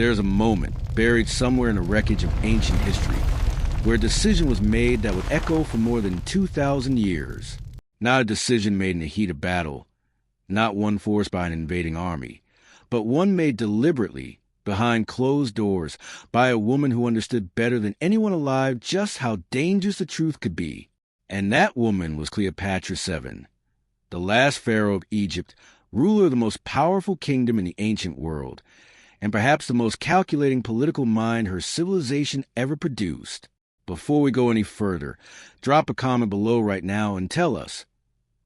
There's a moment, buried somewhere in the wreckage of ancient history, where a decision was made that would echo for more than 2,000 years. Not a decision made in the heat of battle, not one forced by an invading army, but one made deliberately, behind closed doors, by a woman who understood better than anyone alive just how dangerous the truth could be. And that woman was Cleopatra VII, the last pharaoh of Egypt, ruler of the most powerful kingdom in the ancient world, and perhaps the most calculating political mind her civilization ever produced. Before we go any further, drop a comment below right now and tell us,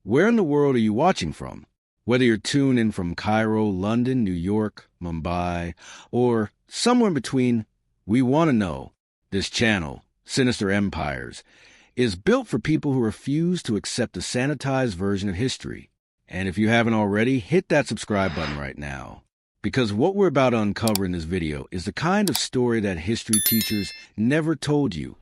where in the world are you watching from? Whether you're tuned in from Cairo, London, New York, Mumbai, or somewhere in between, we want to know. This channel, Sinister Empires, is built for people who refuse to accept the sanitized version of history. And if you haven't already, hit that subscribe button right now. Because what we're about to uncover in this video is the kind of story that history teachers never told you,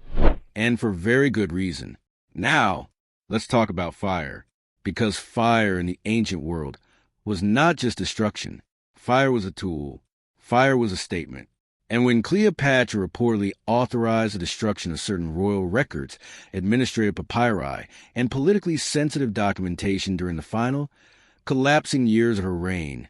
and for very good reason. Now, let's talk about fire. Because fire in the ancient world was not just destruction. Fire was a tool. Fire was a statement. And when Cleopatra reportedly authorized the destruction of certain royal records, administrative papyri, and politically sensitive documentation during the final, collapsing years of her reign,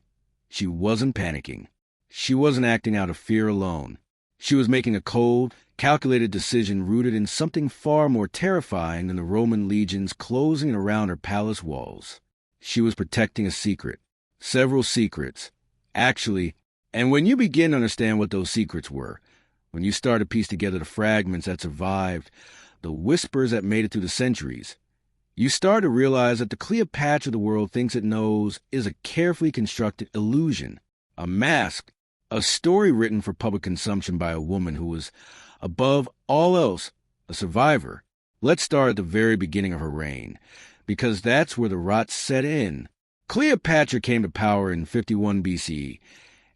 she wasn't panicking. She wasn't acting out of fear alone. She was making a cold, calculated decision rooted in something far more terrifying than the Roman legions closing around her palace walls. She was protecting a secret. Several secrets. Actually, and when you begin to understand what those secrets were, when you start to piece together the fragments that survived, the whispers that made it through the centuries, you start to realize that the Cleopatra the world thinks it knows is a carefully constructed illusion, a mask, a story written for public consumption by a woman who was, above all else, a survivor. Let's start at the very beginning of her reign, because that's where the rot set in. Cleopatra came to power in 51 BCE,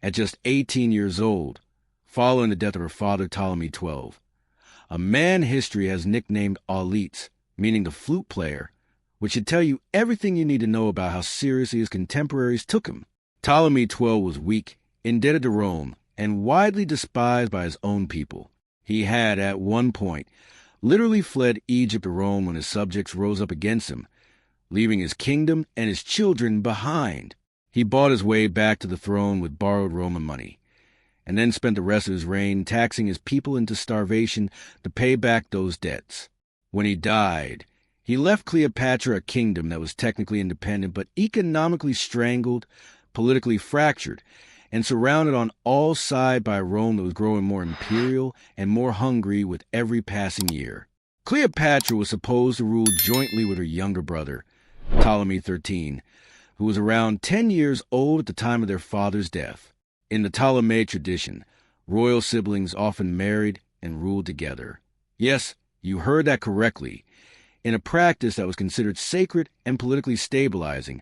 at just 18 years old, following the death of her father Ptolemy XII, a man history has nicknamed Auletes, meaning the flute player, which should tell you everything you need to know about how seriously his contemporaries took him. Ptolemy XII was weak, indebted to Rome, and widely despised by his own people. He had, at one point, literally fled Egypt to Rome when his subjects rose up against him, leaving his kingdom and his children behind. He bought his way back to the throne with borrowed Roman money, and then spent the rest of his reign taxing his people into starvation to pay back those debts. When he died, he left Cleopatra a kingdom that was technically independent but economically strangled, politically fractured, and surrounded on all sides by a Rome that was growing more imperial and more hungry with every passing year. Cleopatra was supposed to rule jointly with her younger brother, Ptolemy XIII, who was around 10 years old at the time of their father's death. In the Ptolemaic tradition, royal siblings often married and ruled together. Yes, you heard that correctly, in a practice that was considered sacred and politically stabilizing,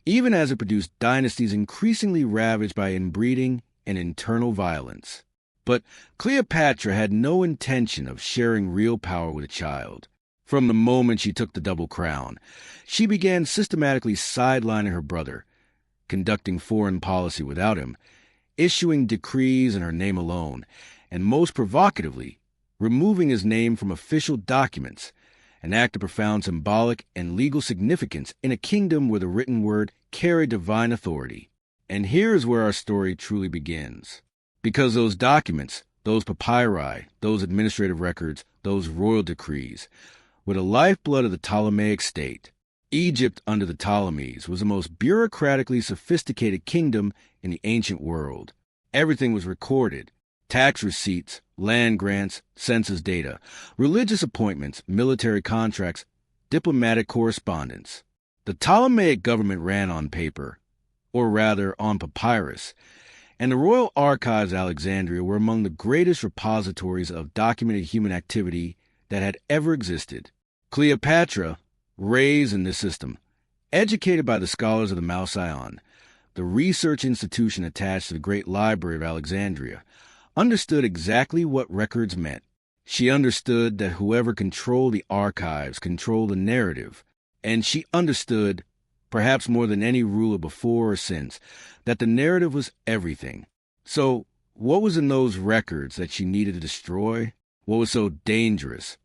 even as it produced dynasties increasingly ravaged by inbreeding and internal violence. But Cleopatra had no intention of sharing real power with a child. From the moment she took the double crown, she began systematically sidelining her brother, conducting foreign policy without him, issuing decrees in her name alone, and most provocatively, removing his name from official documents, an act of profound symbolic and legal significance in a kingdom where the written word carried divine authority. And here is where our story truly begins. Because those documents, those papyri, those administrative records, those royal decrees, were the lifeblood of the Ptolemaic state. Egypt under the Ptolemies was the most bureaucratically sophisticated kingdom in the ancient world. Everything was recorded. Tax receipts, land grants, census data, religious appointments, military contracts, diplomatic correspondence. The Ptolemaic government ran on paper, or rather on papyrus, and the royal archives of Alexandria were among the greatest repositories of documented human activity that had ever existed. Cleopatra, raised in this system, educated by the scholars of the Mouseion, the research institution attached to the Great Library of Alexandria, understood exactly what records meant. She understood that whoever controlled the archives controlled the narrative, and she understood, perhaps more than any ruler before or since, that the narrative was everything. So, What was in those records that she needed to destroy? What was so dangerous,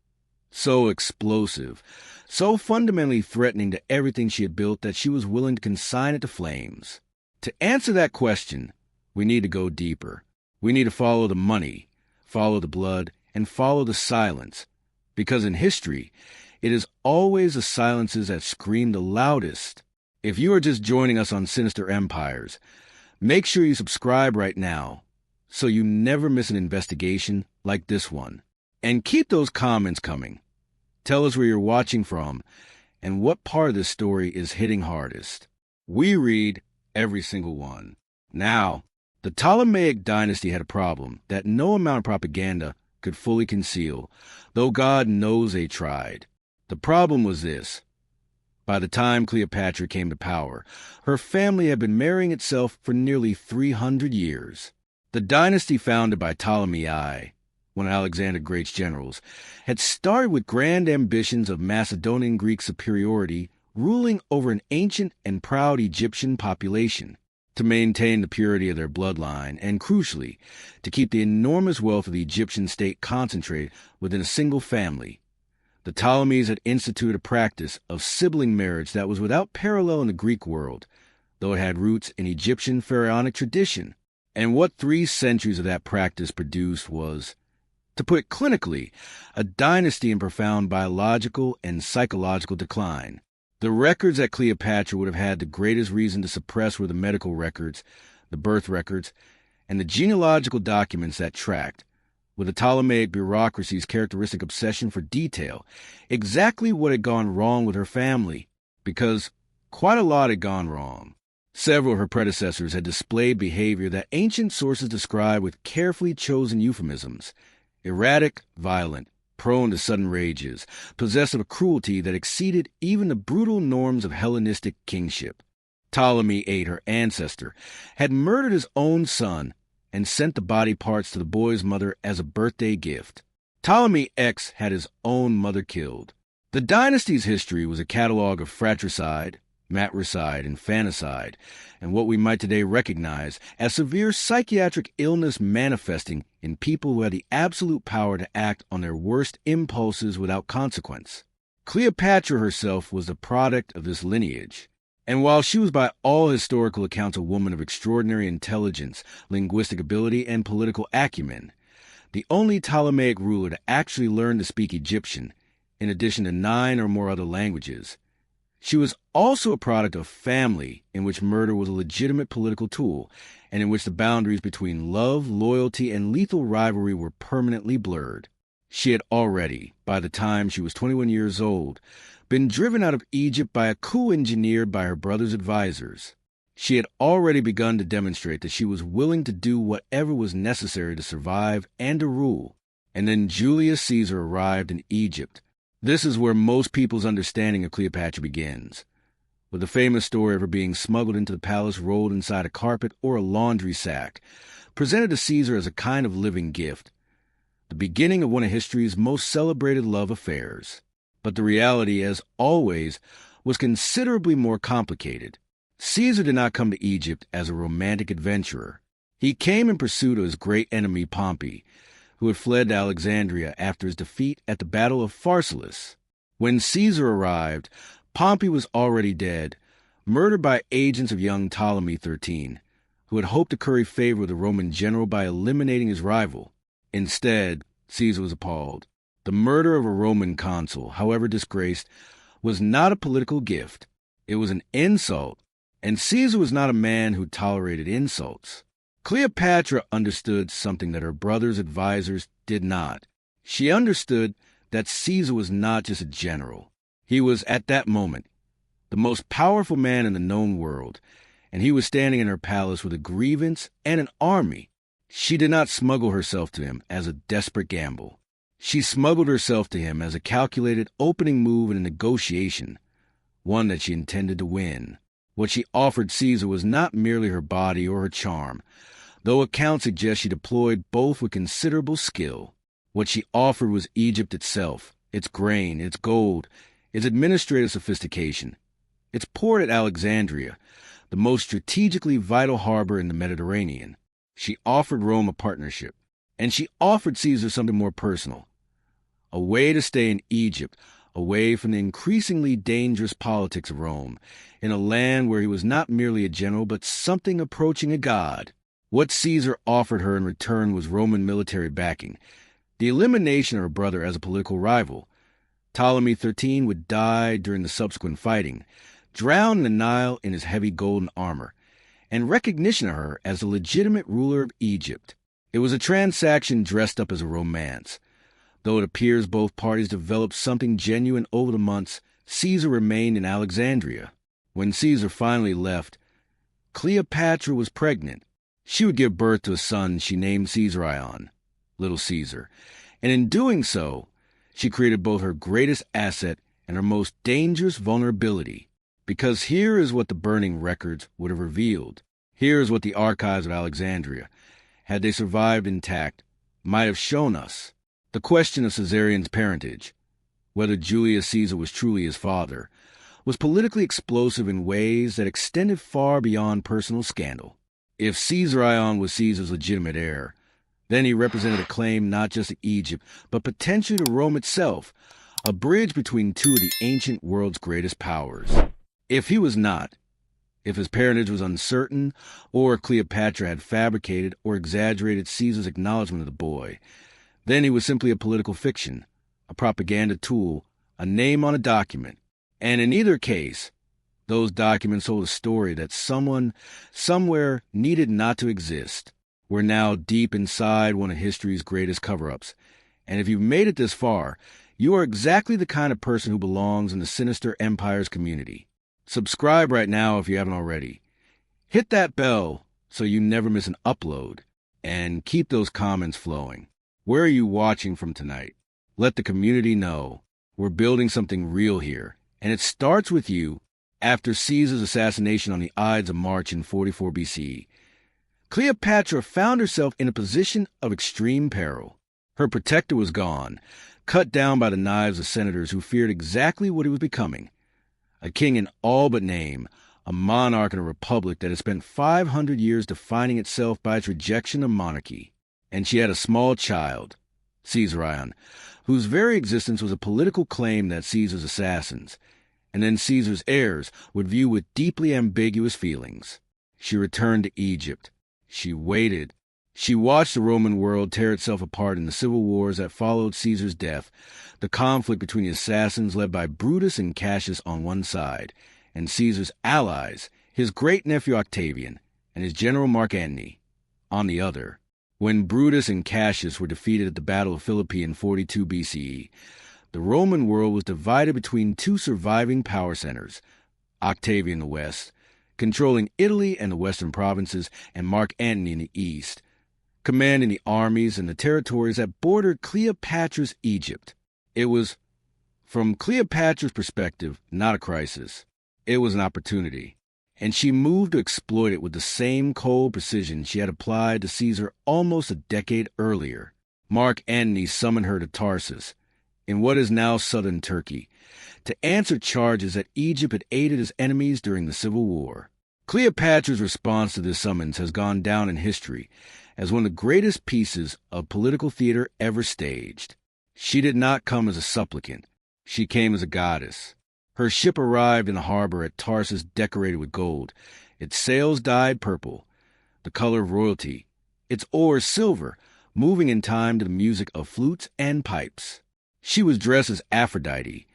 so explosive, so fundamentally threatening to everything she had built that she was willing to consign it to flames? To answer that question, we need to go deeper. We need to follow the money, follow the blood, and follow the silence. Because in history, it is always the silences that scream the loudest. If you are just joining us on Sinister Empires, make sure you subscribe right now so you never miss an investigation like this one. And keep those comments coming. Tell us where you're watching from and what part of this story is hitting hardest. We read every single one. Now, the Ptolemaic dynasty had a problem that no amount of propaganda could fully conceal, though God knows they tried. The problem was this. By the time Cleopatra came to power, her family had been marrying itself for nearly 300 years. The dynasty founded by Ptolemy I, one of Alexander the Great's generals, had started with grand ambitions of Macedonian Greek superiority, ruling over an ancient and proud Egyptian population, to maintain the purity of their bloodline, and crucially, to keep the enormous wealth of the Egyptian state concentrated within a single family. The Ptolemies had instituted a practice of sibling marriage that was without parallel in the Greek world, though it had roots in Egyptian pharaonic tradition. And what 3 centuries of that practice produced was, to put it clinically, a dynasty in profound biological and psychological decline. The records that Cleopatra would have had the greatest reason to suppress were the medical records, the birth records, and the genealogical documents that tracked, with the Ptolemaic bureaucracy's characteristic obsession for detail, exactly what had gone wrong with her family, because quite a lot had gone wrong. Several of her predecessors had displayed behavior that ancient sources describe with carefully chosen euphemisms: erratic, violent, prone to sudden rages, possessive of cruelty that exceeded even the brutal norms of Hellenistic kingship. Ptolemy VIII, her ancestor, had murdered his own son and sent the body parts to the boy's mother as a birthday gift. Ptolemy X had his own mother killed. The dynasty's history was a catalog of fratricide, matricide, and infanticide, and what we might today recognize as severe psychiatric illness manifesting in people who had the absolute power to act on their worst impulses without consequence. Cleopatra herself was the product of this lineage, and while she was by all historical accounts a woman of extraordinary intelligence, linguistic ability, and political acumen, the only Ptolemaic ruler to actually learn to speak Egyptian, in addition to 9 or more other languages, she was also a product of family in which murder was a legitimate political tool, and in which the boundaries between love, loyalty, and lethal rivalry were permanently blurred. She had already, by the time she was 21 years old, been driven out of Egypt by a coup engineered by her brother's advisors. She had already begun to demonstrate that she was willing to do whatever was necessary to survive and to rule. And then Julius Caesar arrived in Egypt. This is where most people's understanding of Cleopatra begins, with the famous story of her being smuggled into the palace rolled inside a carpet or a laundry sack, presented to Caesar as a kind of living gift, the beginning of one of history's most celebrated love affairs. But the reality, as always, was considerably more complicated. Caesar did not come to Egypt as a romantic adventurer. He came in pursuit of his great enemy Pompey, who had fled to Alexandria after his defeat at the Battle of Pharsalus. When Caesar arrived, Pompey was already dead, murdered by agents of young Ptolemy XIII, who had hoped to curry favor with the Roman general by eliminating his rival. Instead, Caesar was appalled. The murder of a Roman consul, however disgraced, was not a political gift. It was an insult, and Caesar was not a man who tolerated insults. Cleopatra understood something that her brother's advisors did not. She understood that Caesar was not just a general. He was, at that moment, the most powerful man in the known world, and he was standing in her palace with a grievance and an army. She did not smuggle herself to him as a desperate gamble. She smuggled herself to him as a calculated opening move in a negotiation, one that she intended to win. What she offered Caesar was not merely her body or her charm, though accounts suggest she deployed both with considerable skill. What she offered was Egypt itself, its grain, its gold, its administrative sophistication, its port at Alexandria, the most strategically vital harbor in the Mediterranean. She offered Rome a partnership, and she offered Caesar something more personal, a way to stay in Egypt, away from the increasingly dangerous politics of Rome, in a land where he was not merely a general, but something approaching a god. What Caesar offered her in return was Roman military backing, the elimination of her brother as a political rival. Ptolemy XIII would die during the subsequent fighting, drowned in the Nile in his heavy golden armor, and recognition of her as the legitimate ruler of Egypt. It was a transaction dressed up as a romance. Though it appears both parties developed something genuine over the months, Caesar remained in Alexandria. When Caesar finally left, Cleopatra was pregnant. She would give birth to a son she named Caesarion, Little Caesar, and in doing so, she created both her greatest asset and her most dangerous vulnerability. Because here is what the burning records would have revealed. Here is what the archives of Alexandria, had they survived intact, might have shown us. The question of Caesarion's parentage, whether Julius Caesar was truly his father, was politically explosive in ways that extended far beyond personal scandal. If Caesarion was Caesar's legitimate heir, then he represented a claim not just to Egypt, but potentially to Rome itself, a bridge between two of the ancient world's greatest powers. If he was not, if his parentage was uncertain, or Cleopatra had fabricated or exaggerated Caesar's acknowledgement of the boy, then he was simply a political fiction, a propaganda tool, a name on a document. And in either case, those documents told a story that someone, somewhere, needed not to exist. We're now deep inside one of history's greatest cover-ups. And if you've made it this far, you are exactly the kind of person who belongs in the Sinister Empires community. Subscribe right now if you haven't already. Hit that bell so you never miss an upload. And keep those comments flowing. Where are you watching from tonight? Let the community know. We're building something real here. And it starts with you. After Caesar's assassination on the Ides of March in 44 BC, Cleopatra found herself in a position of extreme peril. Her protector was gone, cut down by the knives of senators who feared exactly what he was becoming. A king in all but name, a monarch in a republic that had spent 500 years defining itself by its rejection of monarchy. And she had a small child, Caesarion, whose very existence was a political claim that Caesar's assassins, and then Caesar's heirs, would view with deeply ambiguous feelings. She returned to Egypt. She waited. She watched the Roman world tear itself apart in the civil wars that followed Caesar's death, the conflict between the assassins led by Brutus and Cassius on one side, and Caesar's allies, his great-nephew Octavian, and his general Mark Antony, on the other. When Brutus and Cassius were defeated at the Battle of Philippi in 42 BCE, the Roman world was divided between two surviving power centers, Octavian in the west, controlling Italy and the western provinces, and Mark Antony in the east, commanding the armies and the territories that bordered Cleopatra's Egypt. It was, from Cleopatra's perspective, not a crisis. It was an opportunity, and she moved to exploit it with the same cold precision she had applied to Caesar almost a decade earlier. Mark Antony summoned her to Tarsus, in what is now southern Turkey, to answer charges that Egypt had aided his enemies during the Civil War. Cleopatra's response to this summons has gone down in history as one of the greatest pieces of political theater ever staged. She did not come as a supplicant. She came as a goddess. Her ship arrived in the harbor at Tarsus decorated with gold, its sails dyed purple, the color of royalty, its oars silver, moving in time to the music of flutes and pipes. She was dressed as Aphrodite,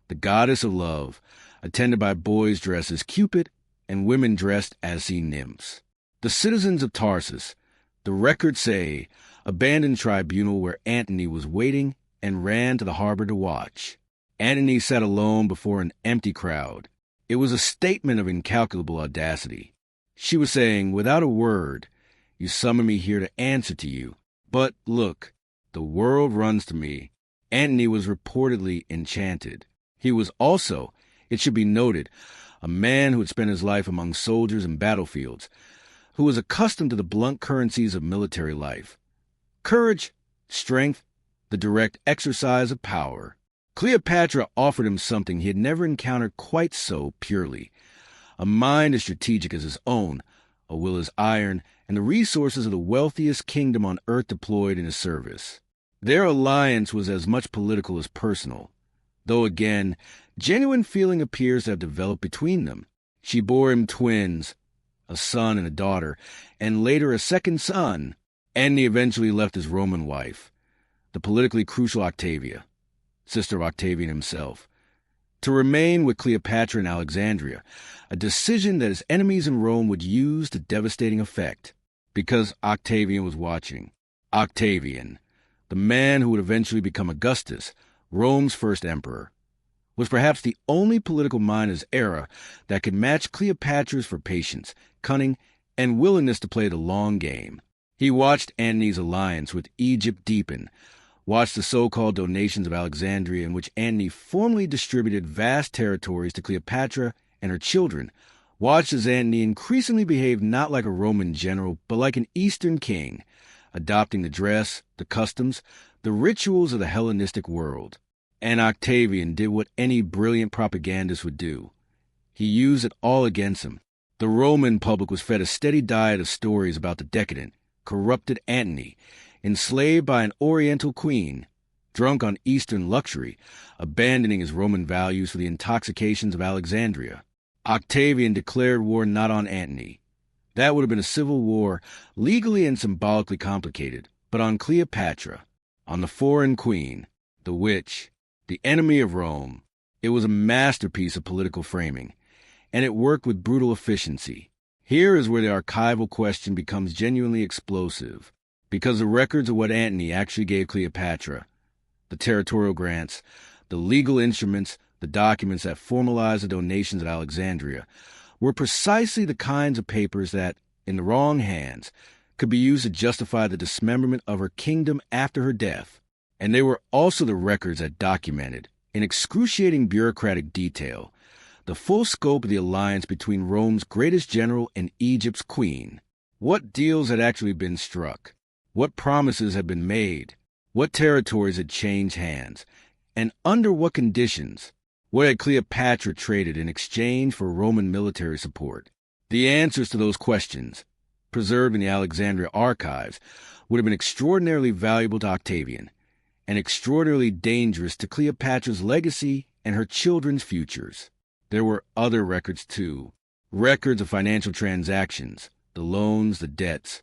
the goddess of love, attended by boys dressed as Cupid and women dressed as sea nymphs. The citizens of Tarsus, the records say, abandoned the tribunal where Antony was waiting and ran to the harbor to watch. Antony sat alone before an empty crowd. It was a statement of incalculable audacity. She was saying, without a word, you summon me here to answer to you. But look, the world runs to me. Antony was reportedly enchanted. He was also, it should be noted, a man who had spent his life among soldiers and battlefields, who was accustomed to the blunt currencies of military life. Courage, strength, the direct exercise of power. Cleopatra offered him something he had never encountered quite so purely, a mind as strategic as his own, a will as iron, and the resources of the wealthiest kingdom on earth deployed in his service. Their alliance was as much political as personal, though again, genuine feeling appears to have developed between them. She bore him twins, a son and a daughter, and later a second son. Antony eventually left his Roman wife, the politically crucial Octavia, sister of Octavian himself, to remain with Cleopatra in Alexandria, a decision that his enemies in Rome would use to devastating effect, because Octavian was watching. Octavian, the man who would eventually become Augustus, Rome's first emperor, was perhaps the only political mind in his era that could match Cleopatra's for patience, cunning, and willingness to play the long game. He watched Antony's alliance with Egypt deepen, watched the so-called donations of Alexandria in which Antony formally distributed vast territories to Cleopatra and her children, watched as Antony increasingly behaved not like a Roman general, but like an Eastern king, adopting the dress, the customs, the rituals of the Hellenistic world. And Octavian did what any brilliant propagandist would do. He used it all against him. The Roman public was fed a steady diet of stories about the decadent, corrupted Antony, enslaved by an Oriental queen, drunk on Eastern luxury, abandoning his Roman values for the intoxications of Alexandria. Octavian declared war not on Antony. That would have been a civil war, legally and symbolically complicated, but on Cleopatra, on the foreign queen, the witch, the enemy of Rome. It was a masterpiece of political framing, and it worked with brutal efficiency. Here is where the archival question becomes genuinely explosive, because the records of what Antony actually gave Cleopatra, the territorial grants, the legal instruments, the documents that formalized the donations at Alexandria, were precisely the kinds of papers that, in the wrong hands, could be used to justify the dismemberment of her kingdom after her death. And they were also the records that documented, in excruciating bureaucratic detail, the full scope of the alliance between Rome's greatest general and Egypt's queen. What deals had actually been struck, what promises had been made, what territories had changed hands, and under what conditions. What had Cleopatra traded in exchange for Roman military support? The answers to those questions, preserved in the Alexandria archives, would have been extraordinarily valuable to Octavian, and extraordinarily dangerous to Cleopatra's legacy and her children's futures. There were other records, too. Records of financial transactions, the loans, the debts,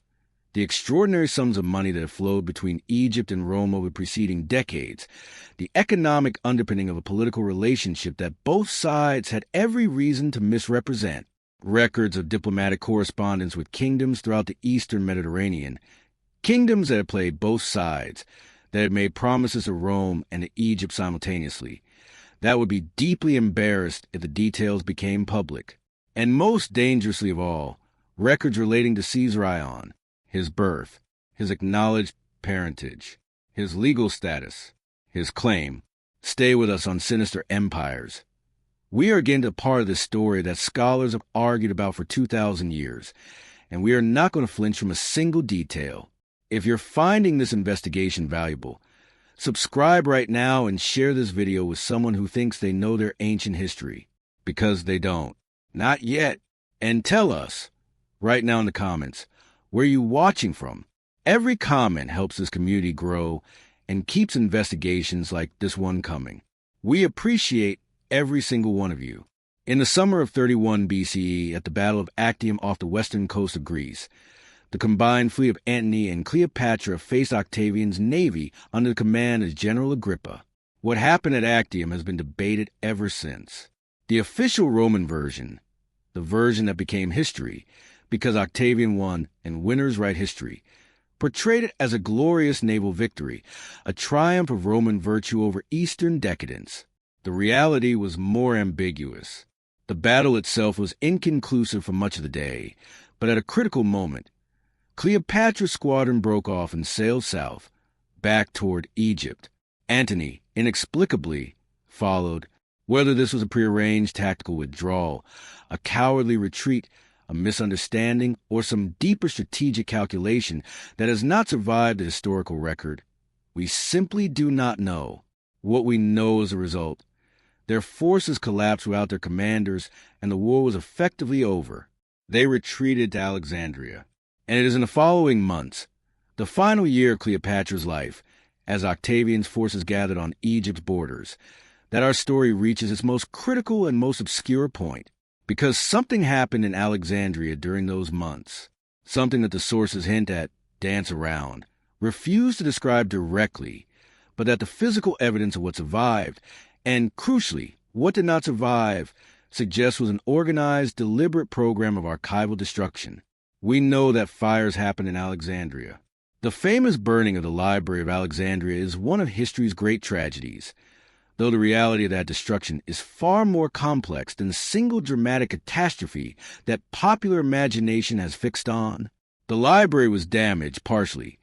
the extraordinary sums of money that have flowed between Egypt and Rome over preceding decades, the economic underpinning of a political relationship that both sides had every reason to misrepresent. Records of diplomatic correspondence with kingdoms throughout the eastern Mediterranean, kingdoms that had played both sides, that had made promises to Rome and to Egypt simultaneously, that would be deeply embarrassed if the details became public. And most dangerously of all, records relating to Caesarion, his birth, his acknowledged parentage, his legal status, his claim. Stay with us on Sinister Empires. We are getting to part of this story that scholars have argued about for 2,000 years, and we are not going to flinch from a single detail. If you're finding this investigation valuable, subscribe right now and share this video with someone who thinks they know their ancient history, because they don't. Not yet. And tell us, right now in the comments, where you watching from. Every comment helps this community grow and keeps investigations like this one coming. We appreciate every single one of you. In the summer of 31 BCE, at the Battle of Actium off the western coast of Greece, the combined fleet of Antony and Cleopatra faced Octavian's navy under the command of General Agrippa. What happened at Actium has been debated ever since. The official Roman version, the version that became history, because Octavian won and winners write history, portrayed it as a glorious naval victory, a triumph of Roman virtue over Eastern decadence. The reality was more ambiguous. The battle itself was inconclusive for much of the day, but at a critical moment, Cleopatra's squadron broke off and sailed south, back toward Egypt. Antony, inexplicably, followed. Whether this was a prearranged tactical withdrawal, a cowardly retreat, a misunderstanding, or some deeper strategic calculation that has not survived the historical record, we simply do not know. What we know as a result, their forces collapsed without their commanders, and the war was effectively over. They retreated to Alexandria. And it is in the following months, the final year of Cleopatra's life, as Octavian's forces gathered on Egypt's borders, that our story reaches its most critical and most obscure point. Because something happened in Alexandria during those months, something that the sources hint at, dance around, refuse to describe directly, but that the physical evidence of what survived, and crucially, what did not survive, suggests was an organized, deliberate program of archival destruction. We know that fires happened in Alexandria. The famous burning of the Library of Alexandria is one of history's great tragedies, though the reality of that destruction is far more complex than the single dramatic catastrophe that popular imagination has fixed on. The library was damaged, partially,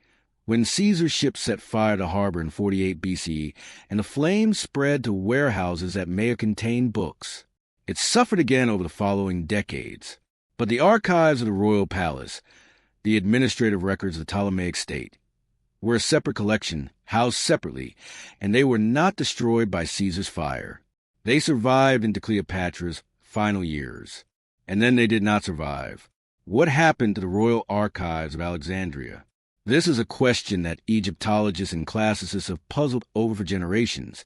when Caesar's ship set fire to harbor in 48 BCE, and the flames spread to warehouses that may have contained books. It suffered again over the following decades. But the archives of the royal palace, the administrative records of the Ptolemaic state, were a separate collection, housed separately, and they were not destroyed by Caesar's fire. They survived into Cleopatra's final years. And then they did not survive. What happened to the royal archives of Alexandria? This is a question that Egyptologists and classicists have puzzled over for generations,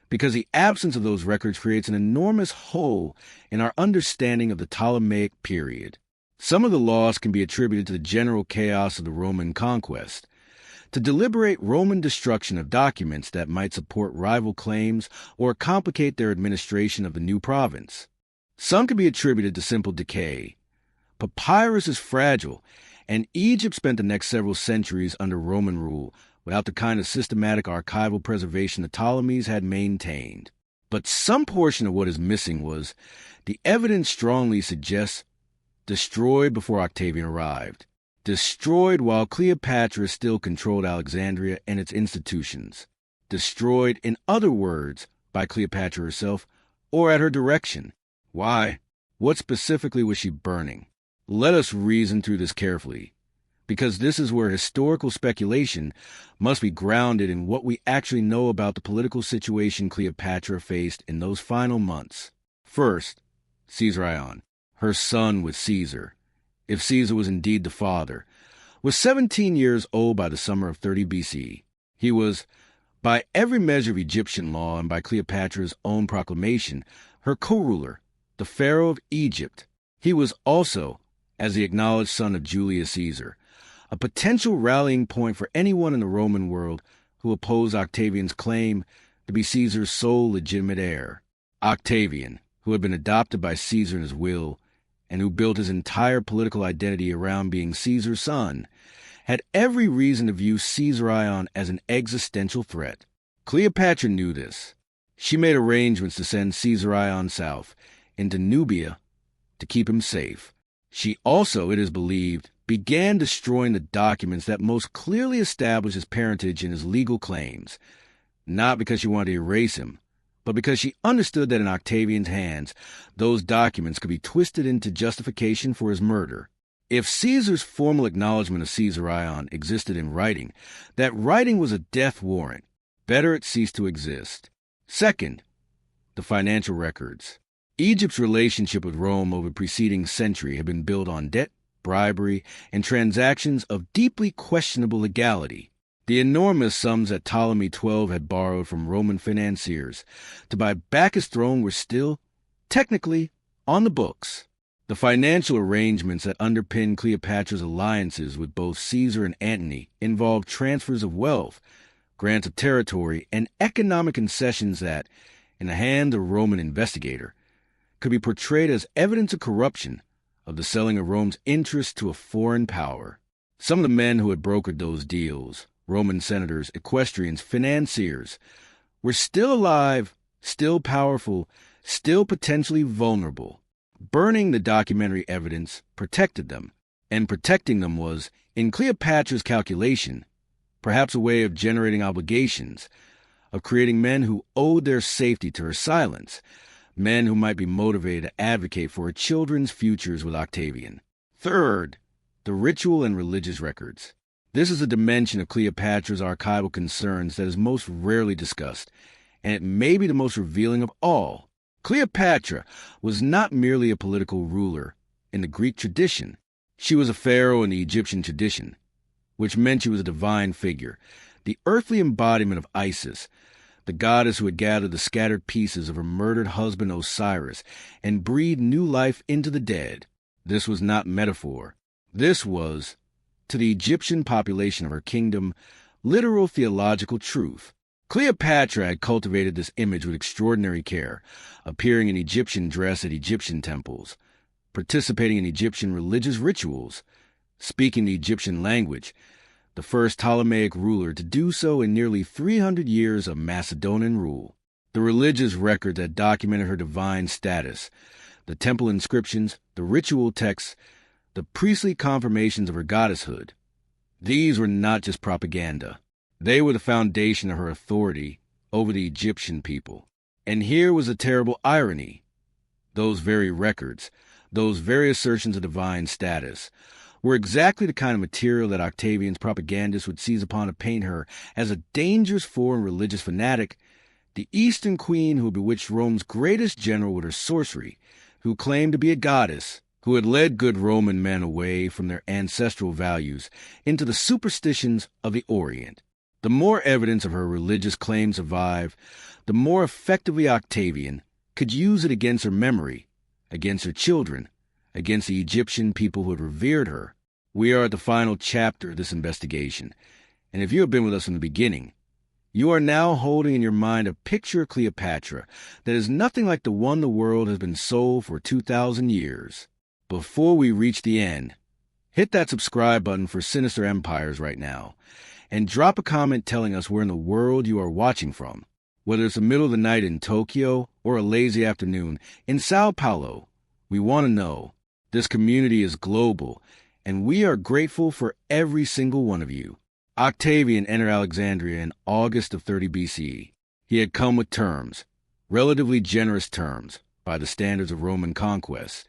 because the absence of those records creates an enormous hole in our understanding of the Ptolemaic period. Some of the loss can be attributed to the general chaos of the Roman conquest, to deliberate Roman destruction of documents that might support rival claims or complicate their administration of the new province. Some can be attributed to simple decay. Papyrus is fragile, and Egypt spent the next several centuries under Roman rule without the kind of systematic archival preservation the Ptolemies had maintained. But some portion of what is missing was, the evidence strongly suggests, destroyed before Octavian arrived. Destroyed while Cleopatra still controlled Alexandria and its institutions. Destroyed, in other words, by Cleopatra herself or at her direction. Why? What specifically was she burning? Let us reason through this carefully, because this is where historical speculation must be grounded in what we actually know about the political situation Cleopatra faced in those final months. First, Caesarion, her son with Caesar, if Caesar was indeed the father, was 17 years old by the summer of 30 BC. He was, by every measure of Egyptian law and by Cleopatra's own proclamation, her co-ruler, the Pharaoh of Egypt. He was also, as the acknowledged son of Julius Caesar, a potential rallying point for anyone in the Roman world who opposed Octavian's claim to be Caesar's sole legitimate heir. Octavian, who had been adopted by Caesar in his will, and who built his entire political identity around being Caesar's son, had every reason to view Caesarion as an existential threat. Cleopatra knew this. She made arrangements to send Caesarion south, into Nubia, to keep him safe. She also, it is believed, began destroying the documents that most clearly established his parentage and his legal claims, not because she wanted to erase him, but because she understood that in Octavian's hands, those documents could be twisted into justification for his murder. If Caesar's formal acknowledgement of Caesarion existed in writing, that writing was a death warrant. Better it ceased to exist. Second, the financial records. Egypt's relationship with Rome over the preceding century had been built on debt, bribery, and transactions of deeply questionable legality. The enormous sums that Ptolemy XII had borrowed from Roman financiers to buy back his throne were still, technically, on the books. The financial arrangements that underpinned Cleopatra's alliances with both Caesar and Antony involved transfers of wealth, grants of territory, and economic concessions that, in the hand of a Roman investigator, could be portrayed as evidence of corruption, of the selling of Rome's interest to a foreign power. Some of the men who had brokered those deals, Roman senators, equestrians, financiers, were still alive, still powerful, still potentially vulnerable. Burning the documentary evidence protected them, and protecting them was, in Cleopatra's calculation, perhaps a way of generating obligations, of creating men who owed their safety to her silence, men who might be motivated to advocate for her children's futures with Octavian. Third, the ritual and religious records. This is a dimension of Cleopatra's archival concerns that is most rarely discussed, and it may be the most revealing of all. Cleopatra was not merely a political ruler in the Greek tradition. She was a pharaoh in the Egyptian tradition, which meant she was a divine figure, the earthly embodiment of Isis, the goddess who had gathered the scattered pieces of her murdered husband Osiris and breathed new life into the dead. This was not metaphor. This was, to the Egyptian population of her kingdom, literal theological truth. Cleopatra had cultivated this image with extraordinary care, appearing in Egyptian dress at Egyptian temples, participating in Egyptian religious rituals, speaking the Egyptian language, the first Ptolemaic ruler to do so in nearly 300 years of Macedonian rule. The religious record that documented her divine status, the temple inscriptions, the ritual texts, the priestly confirmations of her goddesshood. These were not just propaganda. They were the foundation of her authority over the Egyptian people. And here was a terrible irony. Those very records, those very assertions of divine status, were exactly the kind of material that Octavian's propagandists would seize upon to paint her as a dangerous foreign religious fanatic, the Eastern queen who bewitched Rome's greatest general with her sorcery, who claimed to be a goddess, who had led good Roman men away from their ancestral values into the superstitions of the Orient. The more evidence of her religious claims survived, the more effectively Octavian could use it against her memory, against her children, against the Egyptian people who had revered her. We are at the final chapter of this investigation, and if you have been with us from the beginning, you are now holding in your mind a picture of Cleopatra that is nothing like the one the world has been sold for 2,000 years. Before we reach the end, hit that subscribe button for Sinister Empires right now, and drop a comment telling us where in the world you are watching from. Whether it's the middle of the night in Tokyo or a lazy afternoon in Sao Paulo, we want to know. This community is global, and we are grateful for every single one of you. Octavian entered Alexandria in August of 30 BCE. He had come with terms, relatively generous terms, by the standards of Roman conquest,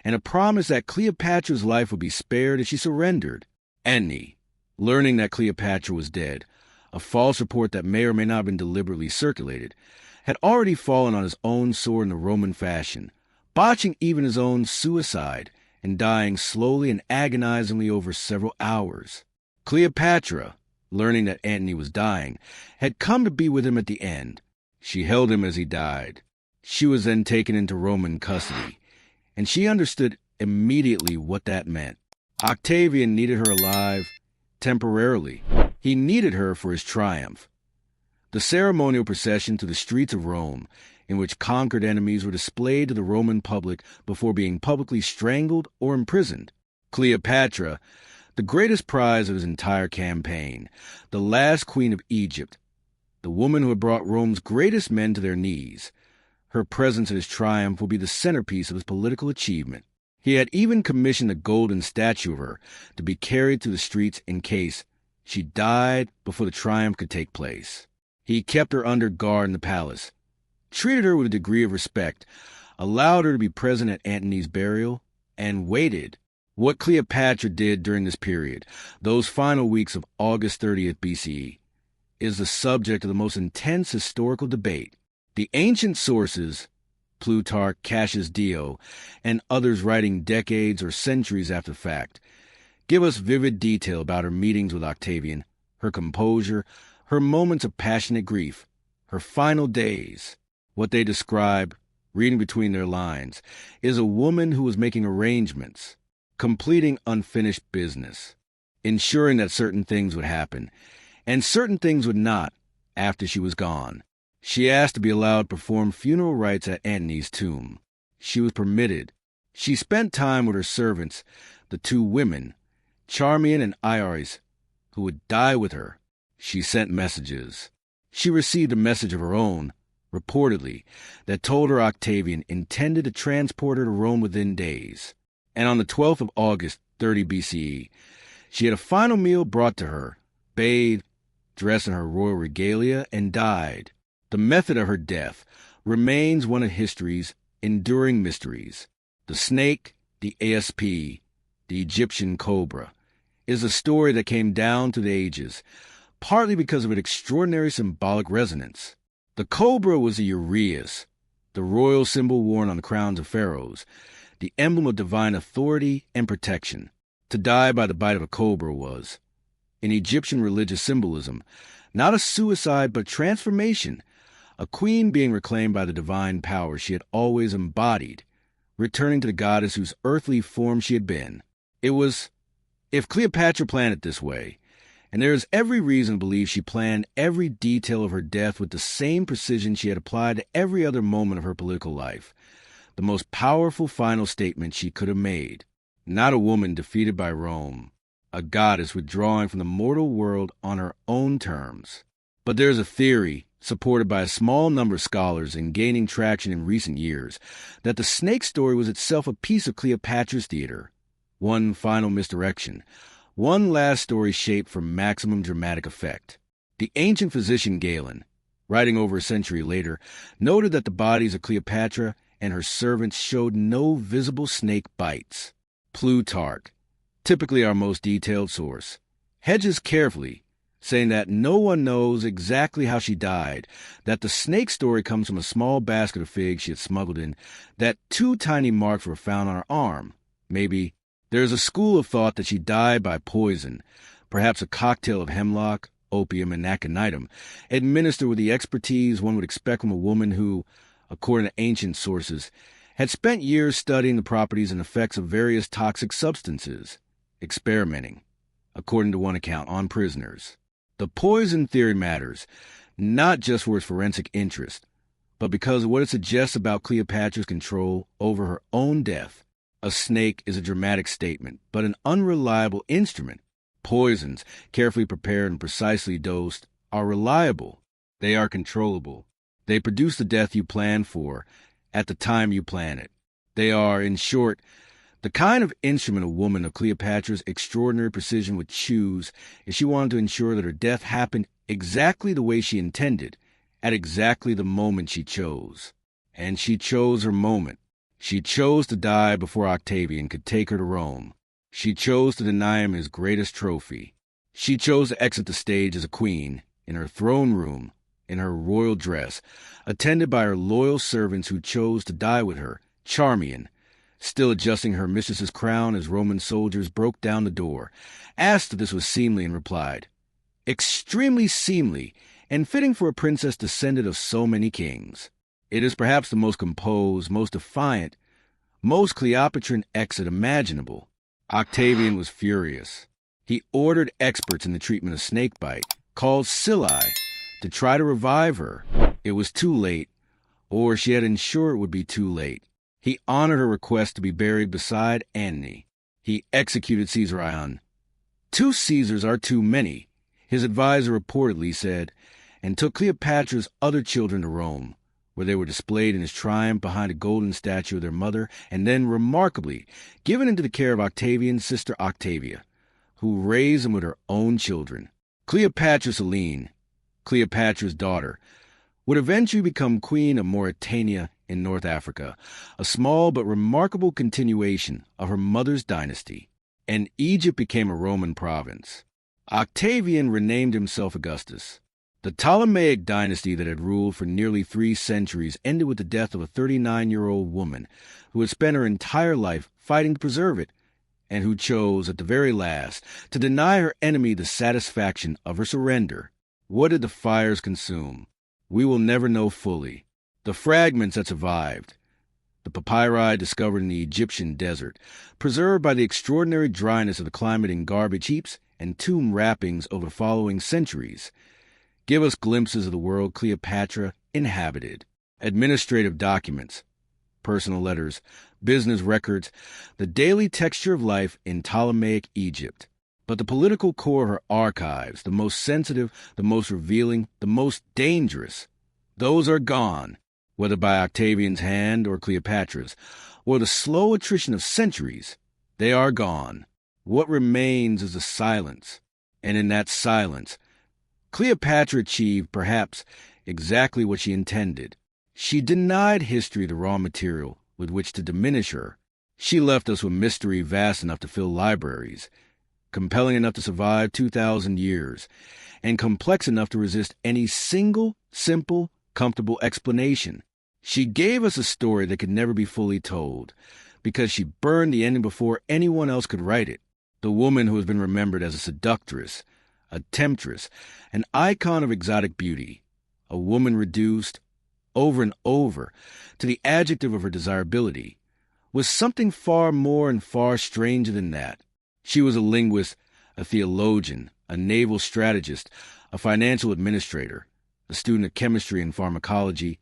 and a promise that Cleopatra's life would be spared if she surrendered. Antony, learning that Cleopatra was dead, a false report that may or may not have been deliberately circulated, had already fallen on his own sword in the Roman fashion, botching even his own suicide and dying slowly and agonizingly over several hours. Cleopatra, learning that Antony was dying, had come to be with him at the end. She held him as he died. She was then taken into Roman custody, and she understood immediately what that meant. Octavian needed her alive temporarily. He needed her for his triumph. The ceremonial procession through the streets of Rome, in which conquered enemies were displayed to the Roman public before being publicly strangled or imprisoned. Cleopatra, the greatest prize of his entire campaign, the last queen of Egypt, the woman who had brought Rome's greatest men to their knees. Her presence at his triumph will be the centerpiece of his political achievement. He had even commissioned a golden statue of her to be carried through the streets in case she died before the triumph could take place. He kept her under guard in the palace, treated her with a degree of respect, allowed her to be present at Antony's burial, and waited. What Cleopatra did during this period, those final weeks of August 30th BCE, is the subject of the most intense historical debate. The ancient sources, Plutarch, Cassius Dio, and others writing decades or centuries after the fact, give us vivid detail about her meetings with Octavian, her composure, her moments of passionate grief, her final days. What they describe, reading between their lines, is a woman who was making arrangements, completing unfinished business, ensuring that certain things would happen, and certain things would not after she was gone. She asked to be allowed to perform funeral rites at Antony's tomb. She was permitted. She spent time with her servants, the two women, Charmian and Iris, who would die with her. She sent messages. She received a message of her own, reportedly, that told her Octavian intended to transport her to Rome within days. And on the 12th of August, 30 BCE, she had a final meal brought to her, bathed, dressed in her royal regalia, and died. The method of her death remains one of history's enduring mysteries. The snake, the ASP, the Egyptian cobra, is a story that came down through the ages, partly because of its extraordinary symbolic resonance. The cobra was the uraeus, the royal symbol worn on the crowns of pharaohs, the emblem of divine authority and protection. To die by the bite of a cobra was, in Egyptian religious symbolism, not a suicide but transformation, a queen being reclaimed by the divine power she had always embodied, returning to the goddess whose earthly form she had been. It was, if Cleopatra planned it this way, and there is every reason to believe she planned every detail of her death with the same precision she had applied to every other moment of her political life, the most powerful final statement she could have made. Not a woman defeated by Rome, a goddess withdrawing from the mortal world on her own terms. But there is a theory, supported by a small number of scholars and gaining traction in recent years, that the snake story was itself a piece of Cleopatra's theater. One final misdirection, one last story shaped for maximum dramatic effect. The ancient physician Galen, writing over a century later, noted that the bodies of Cleopatra and her servants showed no visible snake bites. Plutarch, typically our most detailed source, hedges carefully, saying that no one knows exactly how she died, that the snake story comes from a small basket of figs she had smuggled in, that 2 tiny marks were found on her arm. Maybe there is a school of thought that she died by poison, perhaps a cocktail of hemlock, opium, and aconitum, administered with the expertise one would expect from a woman who, according to ancient sources, had spent years studying the properties and effects of various toxic substances, experimenting, according to one account, on prisoners. The poison theory matters, not just for its forensic interest, but because of what it suggests about Cleopatra's control over her own death. A snake is a dramatic statement, but an unreliable instrument. Poisons, carefully prepared and precisely dosed, are reliable. They are controllable. They produce the death you plan for, at the time you plan it. They are, in short, the kind of instrument a woman of Cleopatra's extraordinary precision would choose if she wanted to ensure that her death happened exactly the way she intended, at exactly the moment she chose. And she chose her moment. She chose to die before Octavian could take her to Rome. She chose to deny him his greatest trophy. She chose to exit the stage as a queen, in her throne room, in her royal dress, attended by her loyal servants who chose to die with her, Charmian, still adjusting her mistress's crown as Roman soldiers broke down the door, asked if this was seemly and replied, "Extremely seemly, and fitting for a princess descended of so many kings." It is perhaps the most composed, most defiant, most Cleopatran exit imaginable. Octavian was furious. He ordered experts in the treatment of snakebite, called psylli, to try to revive her. It was too late, or she had ensured it would be too late. He honored her request to be buried beside Antony. He executed Caesar Ion. 2 Caesars are too many, his advisor reportedly said, and took Cleopatra's other children to Rome, where they were displayed in his triumph behind a golden statue of their mother, and then, remarkably, given into the care of Octavian's sister Octavia, who raised them with her own children. Cleopatra Selene, Cleopatra's daughter, would eventually become queen of Mauritania in North Africa, a small but remarkable continuation of her mother's dynasty, and Egypt became a Roman province. Octavian renamed himself Augustus. The Ptolemaic dynasty that had ruled for nearly 3 centuries ended with the death of a 39-year-old woman who had spent her entire life fighting to preserve it, and who chose, at the very last, to deny her enemy the satisfaction of her surrender. What did the fires consume? We will never know fully. The fragments that survived, the papyri discovered in the Egyptian desert, preserved by the extraordinary dryness of the climate in garbage heaps and tomb wrappings over the following centuries, give us glimpses of the world Cleopatra inhabited. Administrative documents, personal letters, business records, the daily texture of life in Ptolemaic Egypt. But the political core of her archives, the most sensitive, the most revealing, the most dangerous, those are gone, whether by Octavian's hand or Cleopatra's, or the slow attrition of centuries. They are gone. What remains is the silence, and in that silence, Cleopatra achieved, perhaps, exactly what she intended. She denied history the raw material with which to diminish her. She left us with mystery vast enough to fill libraries, compelling enough to survive 2,000 years, and complex enough to resist any single, simple, comfortable explanation. She gave us a story that could never be fully told, because she burned the ending before anyone else could write it. The woman who has been remembered as a seductress, a temptress, an icon of exotic beauty, a woman reduced, over and over, to the adjective of her desirability, was something far more and far stranger than that. She was a linguist, a theologian, a naval strategist, a financial administrator, a student of chemistry and pharmacology,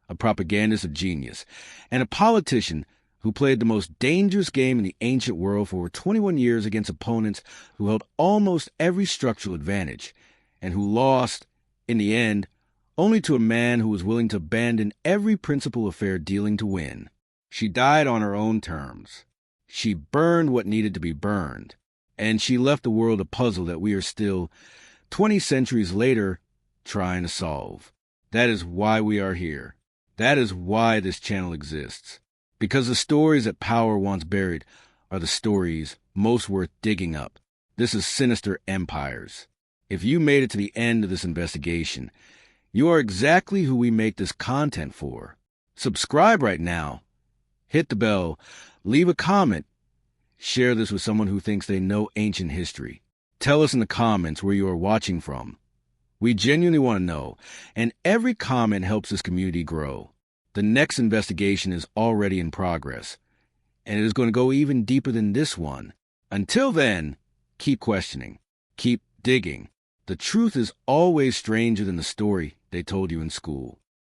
a propagandist of genius, and a politician who played the most dangerous game in the ancient world for over 21 years against opponents who held almost every structural advantage, and who lost, in the end, only to a man who was willing to abandon every principle of fair dealing to win. She died on her own terms. She burned what needed to be burned, and she left the world a puzzle that we are still, 20 centuries later, trying to solve. That is why we are here. That is why this channel exists. Because the stories that power once buried are the stories most worth digging up. This is Sinister Empires. If you made it to the end of this investigation, you are exactly who we make this content for. Subscribe right now. Hit the bell. Leave a comment. Share this with someone who thinks they know ancient history. Tell us in the comments where you are watching from. We genuinely want to know, and every comment helps this community grow. The next investigation is already in progress, and it is going to go even deeper than this one. Until then, keep questioning, keep digging. The truth is always stranger than the story they told you in school.